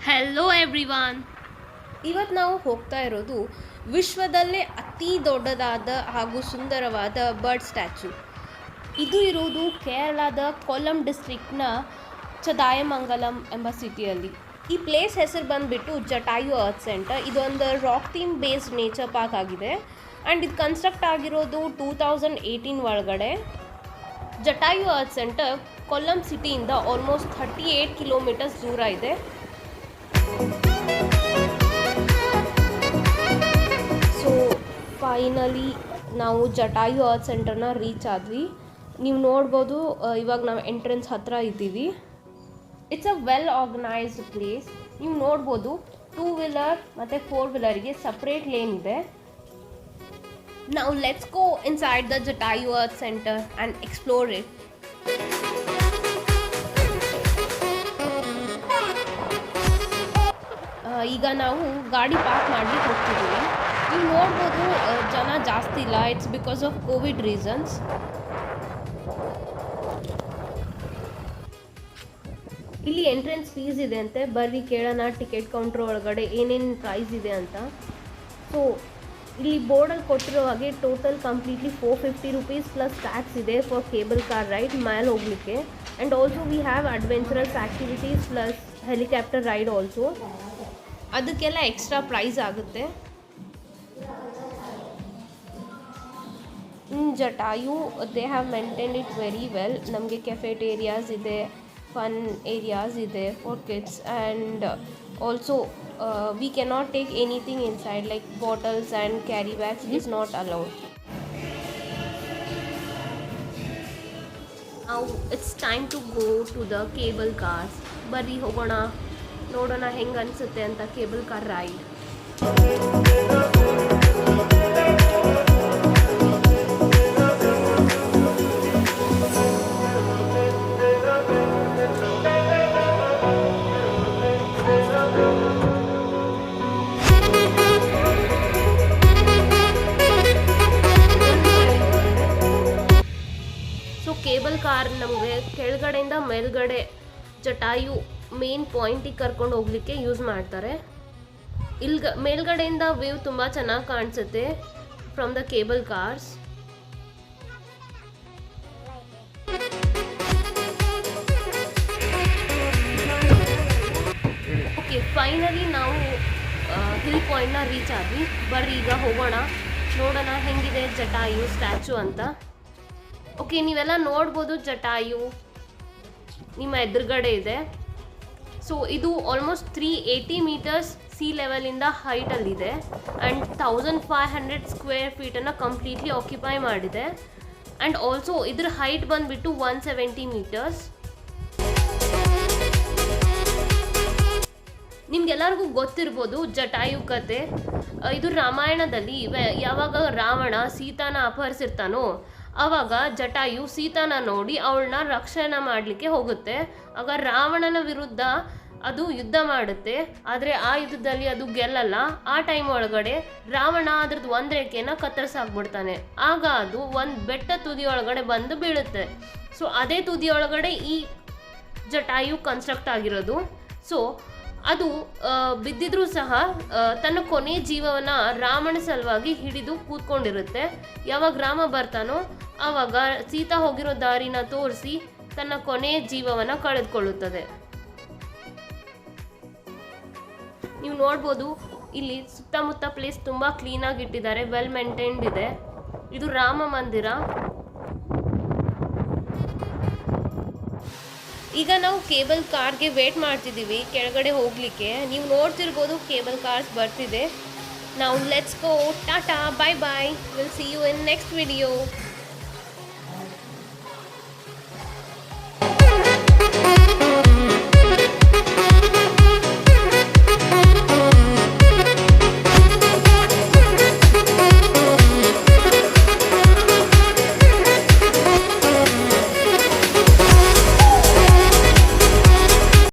Hello everyone. ಇವತ್ತು ನಾವು ಹೋಗ್ತಾ ಇರೋದು ವಿಶ್ವದಲ್ಲೇ ಅತಿ ದೊಡ್ಡದಾದ ಹಾಗೂ ಸುಂದರವಾದ ಬರ್ಡ್ ಸ್ಟ್ಯಾಚ್ಯೂ. ಇದು ಇರೋದು ಕೇರಳದ ಕೊಲ್ಲಂ ಡಿಸ್ಟ್ರಿಕ್ಟ್ನ ಚದಾಯಮಂಗಲಂ ಎಂಬ ಸಿಟಿಯಲ್ಲಿ. ಈ ಪ್ಲೇಸ್ ಹೆಸರು ಬಂದುಬಿಟ್ಟು ಜಟಾಯು ಅರ್ತ್ ಸೆಂಟರ್. ಇದೊಂದು rock theme based nature park ಆಗಿದೆ ಆ್ಯಂಡ್ ಇದು ಕನ್ಸ್ಟ್ರಕ್ಟ್ ಆಗಿರೋದು 2018 ಒಳಗಡೆ. ಜಟಾಯು ಅರ್ತ್ ಸೆಂಟರ್ ಕೊಲ್ಲಂ ಸಿಟಿಯಿಂದ ಆಲ್ಮೋಸ್ಟ್ 38 ಕಿಲೋಮೀಟರ್ಸ್ ದೂರ ಇದೆ. ಸೊ ಫೈನಲಿ ನಾವು ಜಟಾಯು ಅರ್ತ್ ಸೆಂಟರ್ನ ರೀಚ್ ಆದ್ವಿ. ನೀವು ನೋಡ್ಬೋದು, ಇವಾಗ ನಾವು ಎಂಟ್ರೆನ್ಸ್ ಹತ್ರ ಇದ್ದೀವಿ. It's a well organised place. ನೀವು ನೋಡ್ಬೋದು 2 ವೀಲರ್ ಮತ್ತು 4 ವೀಲರ್ಗೆ ಸಪ್ರೇಟ್ ಲೇನ್ ಇದೆ. Now let's go inside the Jatayu Earth Center and explore it. ಈಗ ನಾವು ಗಾಡಿ ಪಾರ್ಕ್ ಮಾಡಿ ಹೋಗ್ತಿದ್ದೀವಿ. ನೀವು ನೋಡ್ಬೋದು ಜನ ಜಾಸ್ತಿ ಇಲ್ಲ. It's because of Covid reasons. ಇಲ್ಲಿ ಎಂಟ್ರೆನ್ಸ್ ಫೀಸ್ ಇದೆ ಅಂತೆ. ಬರ್ರಿ ಕೇಳೋಣ ಟಿಕೆಟ್ ಕೌಂಟ್ರ್ ಒಳಗಡೆ ಏನೇನು ಪ್ರೈಸ್ ಇದೆ ಅಂತ. ಸೊ ಇಲ್ಲಿ ಬೋರ್ಡಲ್ಲಿ ಕೊಟ್ಟಿರೋ ಹಾಗೆ total completely 450 rupees plus tax ಇದೆ ಫಾರ್ ಕೇಬಲ್ ಕಾರ್ ರೈಡ್ ಮೇಲೆ ಹೋಗಲಿಕ್ಕೆ. And also we have adventurous activities plus helicopter ride also. ಅದಕ್ಕೆಲ್ಲ ಎಕ್ಸ್ಟ್ರಾ ಪ್ರೈಸ್ ಆಗುತ್ತೆ. In Jatayu they have maintained it very well. ನಮಗೆ ಕೆಫೆಟೇರಿಯಾಸ್ ಇದೆ, ಫನ್ ಏರಿಯಾಸ್ ಇದೆ for kids, and also we cannot take anything inside like bottles and carry bags is not allowed. Now it's time to go to the cable cars. ಬರ್ರಿ ಹೋಗೋಣ, ನೋಡೋಣ ಹೆಂಗೆ ಅನಿಸುತ್ತೆ ಅಂತ cable car ride. Cable car ನಮಗೆ ಕೆಳಗಡೆಯಿಂದ ಮೇಲ್ಗಡೆ Jatayu main ಪಾಯಿಂಟಿಗೆ ಕರ್ಕೊಂಡು ಹೋಗ್ಲಿಕ್ಕೆ ಯೂಸ್ ಮಾಡ್ತಾರೆ. ಮೇಲ್ಗಡೆಯಿಂದ ವ್ಯೂ ತುಂಬ ಚೆನ್ನಾಗಿ ಕಾಣಿಸುತ್ತೆ from the cable cars. Okay, finally ನಾವು ಹಿಲ್ ಪಾಯಿಂಟ್ನ ರೀಚ್ ಆದ್ವಿ. ಬರ್ರಿ ಈಗ ಹೋಗೋಣ, ನೋಡೋಣ ಹೆಂಗಿದೆ ಜಟಾಯು ಸ್ಟ್ಯಾಚು ಅಂತ. ಓಕೆ, ನೀವೆಲ್ಲ ನೋಡ್ಬೋದು ಜಟಾಯು ನಿಮ್ಮ ಎದುರುಗಡೆ ಇದೆ. ಸೊ ಇದು ಆಲ್ಮೋಸ್ಟ್ 380 ಮೀಟರ್ಸ್ ಸಿ ಲೆವೆಲಿಂದ ಹೈಟಲ್ಲಿದೆ ಆ್ಯಂಡ್ 1500 ಸ್ಕ್ವೇರ್ ಫೀಟನ್ನು ಕಂಪ್ಲೀಟ್ಲಿ ಆಕ್ಯುಪೈ ಮಾಡಿದೆ. ಆ್ಯಂಡ್ ಆಲ್ಸೋ ಇದ್ರ ಹೈಟ್ ಬಂದುಬಿಟ್ಟು 170 ಮೀಟರ್ಸ್. ನಿಮ್ಗೆಲ್ಲರಿಗೂ ಗೊತ್ತಿರ್ಬೋದು ಜಟಾಯು ಕತೆ. ಇದು ರಾಮಾಯಣದಲ್ಲಿ ಯಾವಾಗ ರಾವಣ ಸೀತಾನ ಅಪಹರಿಸಿರ್ತಾನೋ ಆವಾಗ ಜಟಾಯು ಸೀತಾನ ನೋಡಿ ಅವಳನ್ನ ರಕ್ಷಣೆ ಮಾಡಲಿಕ್ಕೆ ಹೋಗುತ್ತೆ. ಆಗ ರಾವಣನ ವಿರುದ್ಧ ಅದು ಯುದ್ಧ ಮಾಡುತ್ತೆ. ಆದರೆ ಆ ಯುದ್ಧದಲ್ಲಿ ಅದು ಗೆಲ್ಲಲ್ಲ. ಆ ಟೈಮ್ ಒಳಗಡೆ ರಾವಣ ಅದ್ರದ್ದು ಒಂದು ರೇಖೆನ ಕತ್ತರಿಸಾಕ್ಬಿಡ್ತಾನೆ. ಆಗ ಅದು ಒಂದು ಬೆಟ್ಟ ತುದಿ ಒಳಗಡೆ ಬಂದು ಬೀಳುತ್ತೆ. ಸೊ ಅದೇ ತುದಿ ಒಳಗಡೆ ಈ ಜಟಾಯು ಕನ್ಸ್ಟ್ರಕ್ಟ್ ಆಗಿರೋದು. ಸೊ ಅದು ಬಿದ್ದಿದ್ರೂ ಸಹ ತನ್ನ ಕೊನೆ ಜೀವವನ್ನು ರಾಮನ ಸಲುವಾಗಿ ಹಿಡಿದು ಕೂತ್ಕೊಂಡಿರುತ್ತೆ. ಯಾವಾಗ ರಾಮ ಬರ್ತಾನೋ ಆವಾಗ ಸೀತಾ ಹೋಗಿರೋ ದಾರಿನ ತೋರಿಸಿ ತನ್ನ ಕೊನೆ ಜೀವವನ್ನು ಕಳೆದುಕೊಳ್ಳುತ್ತದೆ. ನೀವು ನೋಡ್ಬೋದು ಇಲ್ಲಿ ಸುತ್ತಮುತ್ತ ಪ್ಲೇಸ್ ತುಂಬ ಕ್ಲೀನಾಗಿ ಇಟ್ಟಿದ್ದಾರೆ, ವೆಲ್ ಮೇಂಟೈನ್ಡ್ ಇದೆ. ಇದು ರಾಮ ಮಂದಿರ. ಈಗ ನಾವು ಕೇಬಲ್ ಕಾರ್ಗೆ ವೇಟ್ ಮಾಡ್ತಿದ್ದೀವಿ ಕೆಳಗಡೆ ಹೋಗಲಿಕ್ಕೆ. ನೀವು ನೋಡ್ತಿರ್ಬೋದು ಕೇಬಲ್ ಕಾರ್ಸ್ ಬರ್ತಿದೆ. ನಾವು let's go, tata, bye bye, will see you in next video.